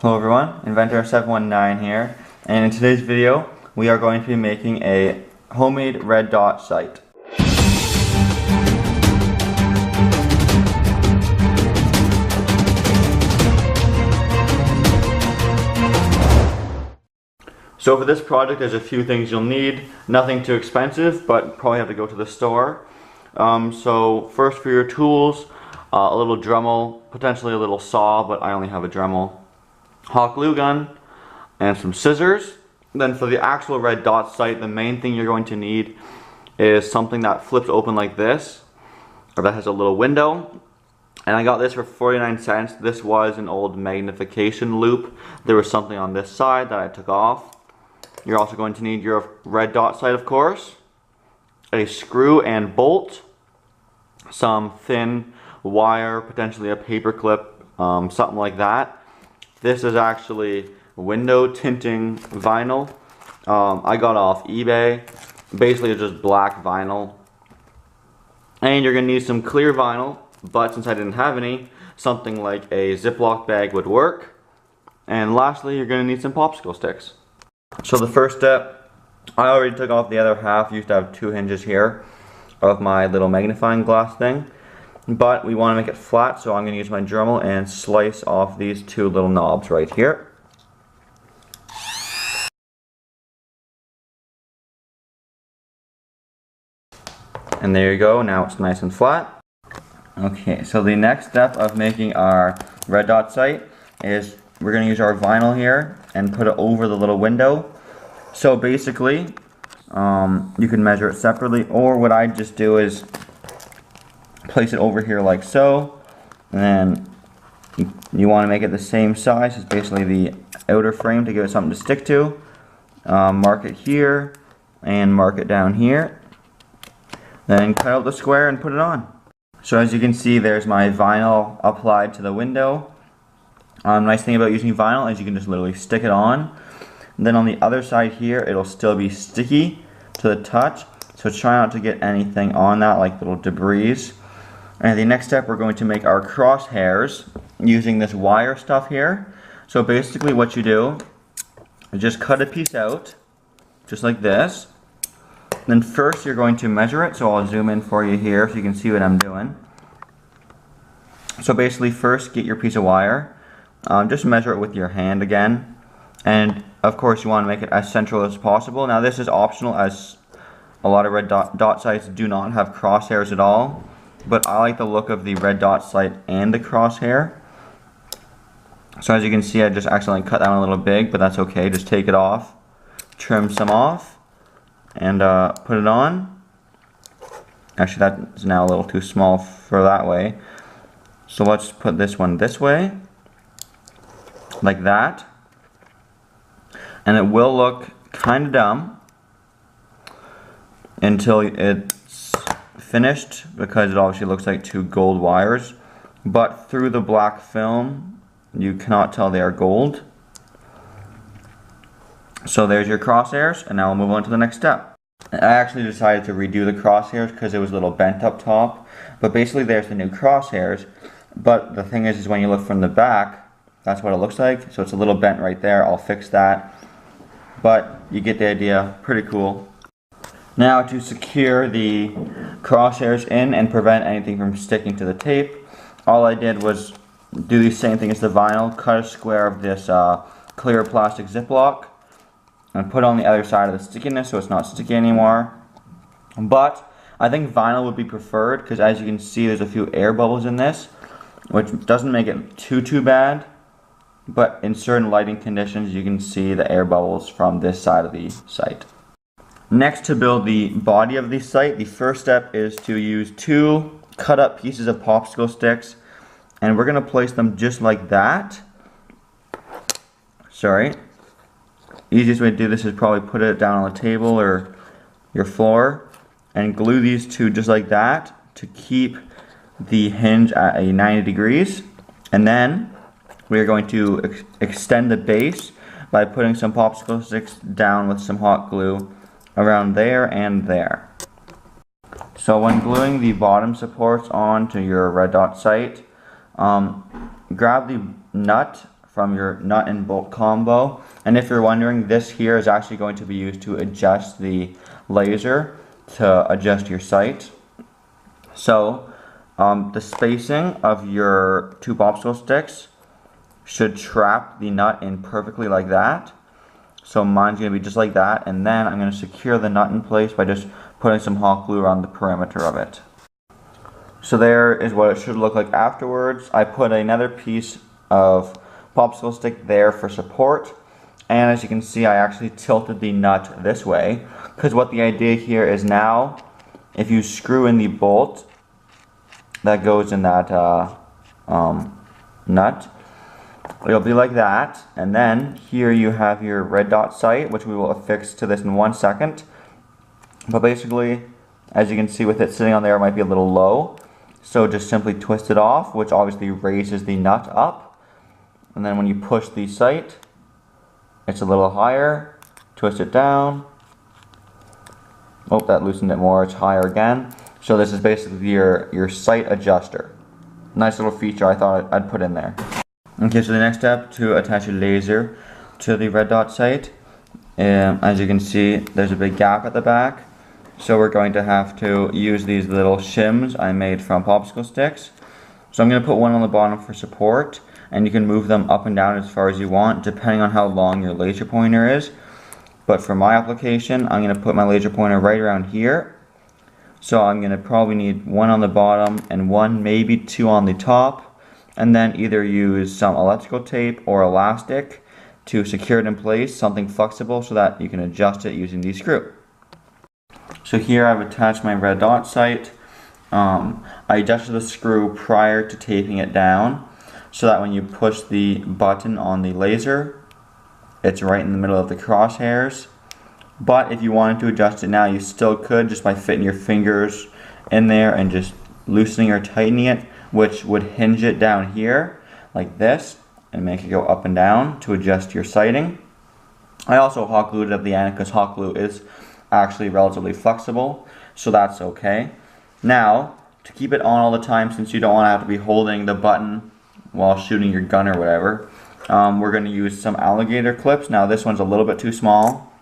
Hello everyone, Inventor719 here, and in today's video we are going to be making a homemade red dot sight. So for this project there's a few things you'll need, nothing too expensive, but probably have to go to the store. So first for your tools, a little Dremel, potentially a little saw, but I only have a Dremel. Hot glue gun and some scissors. Then for the actual red dot sight, the main thing you're going to need is something that flips open like this, or that has a little window. And I got this for 49 cents. This was an old magnification loupe. There was something on this side that I took off. You're also going to need your red dot sight, of course, a screw and bolt, some thin wire, potentially a paper clip, something like that. This is actually window tinting vinyl. I got off eBay. Basically it's just black vinyl. And you're going to need some clear vinyl, but since I didn't have any, something like a Ziploc bag would work. And lastly, you're going to need some popsicle sticks. So the first step, I already took off the other half. Used to have two hinges here of my little magnifying glass thing. But we want to make it flat, so I'm going to use my Dremel and slice off these two little knobs right here. And there you go, now it's nice and flat. Okay, so the next step of making our red dot sight is we're going to use our vinyl here and put it over the little window. So basically, you can measure it separately, or what I just do is place it over here like so, and then you want to make it the same size as basically the outer frame to give it something to stick to. Mark it here and mark it down here, then cut out the square and put it on. So as you can see, there's my vinyl applied to the window. Nice thing about using vinyl is you can just literally stick it on. And then on the other side here, it'll still be sticky to the touch, so try not to get anything on that, like little debris. And the next step, we're going to make our crosshairs using this wire stuff here. So basically what you do is just cut a piece out, just like this. Then first you're going to measure it, so I'll zoom in for you here so you can see what I'm doing. So basically first get your piece of wire, just measure it with your hand again. And of course you want to make it as central as possible. Now this is optional, as a lot of red dot sights do not have crosshairs at all. But I like the look of the red dot sight and the crosshair. So as you can see, I just accidentally cut that one a little big, but that's okay. Just take it off, trim some off, and put it on. Actually, that's now a little too small for that way. So let's put this one this way, like that. And it will look kind of dumb until it's finished, because it obviously looks like two gold wires, but through the black film you cannot tell they are gold. So there's your crosshairs, and now we'll move on to the next step. I actually decided to redo the crosshairs because it was a little bent up top, but basically there's the new crosshairs. But the thing is when you look from the back, that's what it looks like. So it's a little bent right there. I'll fix that, but you get the idea. Pretty cool. Now to secure the crosshairs in and prevent anything from sticking to the tape, all I did was do the same thing as the vinyl, cut a square of this clear plastic Ziploc and put on the other side of the stickiness so it's not sticky anymore. But I think vinyl would be preferred, because as you can see there's a few air bubbles in this, which doesn't make it too bad, but in certain lighting conditions you can see the air bubbles from this side of the sight. Next, to build the body of the sight, the first step is to use two cut up pieces of popsicle sticks, and we're going to place them just like that. Sorry. Easiest way to do this is probably put it down on the table or your floor and glue these two just like that to keep the hinge at a 90 degrees. And then we are going to extend the base by putting some popsicle sticks down with some hot glue around there and there. So when gluing the bottom supports onto your red dot sight, grab the nut from your nut and bolt combo. And if you're wondering, this here is actually going to be used to adjust the laser to adjust your sight. So the spacing of your two popsicle sticks should trap the nut in perfectly like that. So mine's going to be just like that, and then I'm going to secure the nut in place by just putting some hot glue around the perimeter of it. So there is what it should look like afterwards. I put another piece of popsicle stick there for support, and as you can see, I actually tilted the nut this way, because what the idea here is now, if you screw in the bolt that goes in that nut, it'll be like that, and then here you have your red dot sight, which we will affix to this in 1 second. But basically, as you can see with it sitting on there, it might be a little low, so just simply twist it off, which obviously raises the nut up, and then when you push the sight, it's a little higher. Twist it down. Oh, that loosened it more, it's higher again. So this is basically your sight adjuster. Nice little feature I thought I'd put in there. Okay, so the next step, to attach a laser to the red dot sight. As you can see, there's a big gap at the back. So we're going to have to use these little shims I made from popsicle sticks. So I'm going to put one on the bottom for support, and you can move them up and down as far as you want, depending on how long your laser pointer is. But for my application, I'm going to put my laser pointer right around here. So I'm going to probably need one on the bottom and one, maybe two on the top, and then either use some electrical tape or elastic to secure it in place, something flexible so that you can adjust it using the screw. So here I've attached my red dot sight. I adjusted the screw prior to taping it down so that when you push the button on the laser, it's right in the middle of the crosshairs. But if you wanted to adjust it now, you still could, just by fitting your fingers in there and just loosening or tightening it, which would hinge it down here like this and make it go up and down to adjust your sighting. I also hot glued it at the end because hot glue is actually relatively flexible, so that's okay. Now, to keep it on all the time, since you don't want to have to be holding the button while shooting your gun or whatever, we're going to use some alligator clips. Now this one's a little bit too small,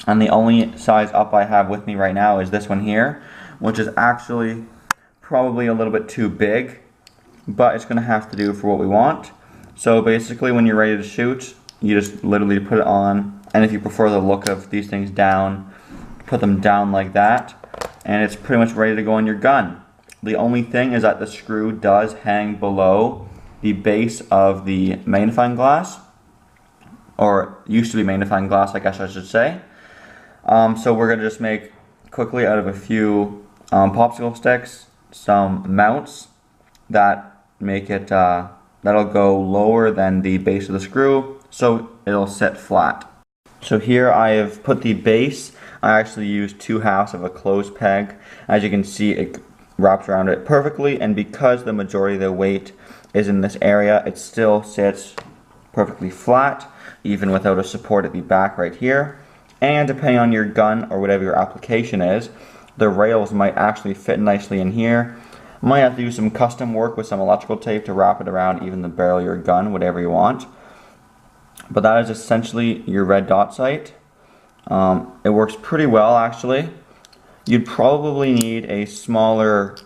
and the only size up I have with me right now is this one here, which is actually probably a little bit too big, but it's going to have to do for what we want. So basically, when you're ready to shoot, you just literally put it on, and if you prefer the look of these things down, put them down like that, and it's pretty much ready to go on your gun. The only thing is that the screw does hang below the base of the magnifying glass, or used to be magnifying glass, I guess I should say. So we're going to just make quickly out of a few popsicle sticks some mounts that make it that'll go lower than the base of the screw, so it'll sit flat. So here I have put the base. I actually used 2/2 of a closed peg. As you can see, it wraps around it perfectly, and because the majority of the weight is in this area, it still sits perfectly flat, even without a support at the back right here. And depending on your gun or whatever your application is, the rails might actually fit nicely in here. Might have to do some custom work with some electrical tape to wrap it around even the barrel of your gun, whatever you want. But that is essentially your red dot sight. It works pretty well, actually. You'd probably need a smaller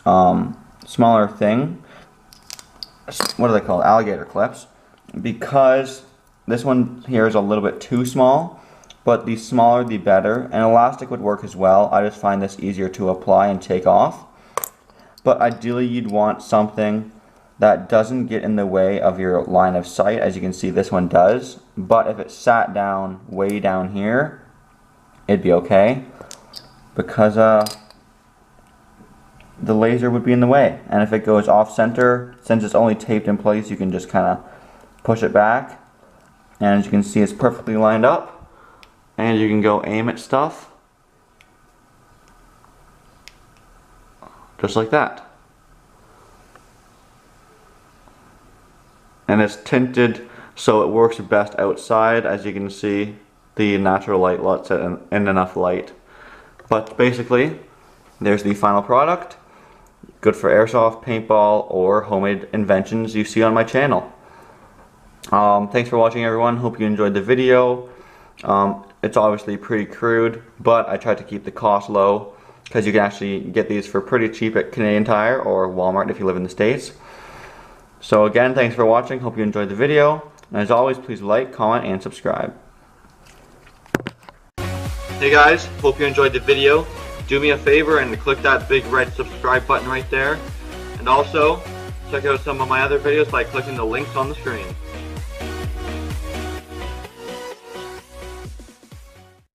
thing. What are they called? Alligator clips. Because this one here is a little bit too small, but the smaller the better. And elastic would work as well. I just find this easier to apply and take off. But ideally you'd want something that doesn't get in the way of your line of sight. As you can see, this one does. But if it sat down way down here, it'd be okay, because the laser would be in the way. And if it goes off center, since it's only taped in place, you can just kind of push it back, and as you can see, it's perfectly lined up, and you can go aim at stuff just like that. And it's tinted so it works best outside. As you can see, the natural light lets it in enough light. But basically, there's the final product. Good for airsoft, paintball, or homemade inventions you see on my channel. Thanks for watching, everyone. Hope you enjoyed the video. It's obviously pretty crude, but I tried to keep the cost low because you can actually get these for pretty cheap at Canadian Tire or Walmart if you live in the States. So again, thanks for watching. Hope you enjoyed the video. And as always, please like, comment, and subscribe. Hey guys, hope you enjoyed the video. Do me a favor and click that big red subscribe button right there. And also, check out some of my other videos by clicking the links on the screen.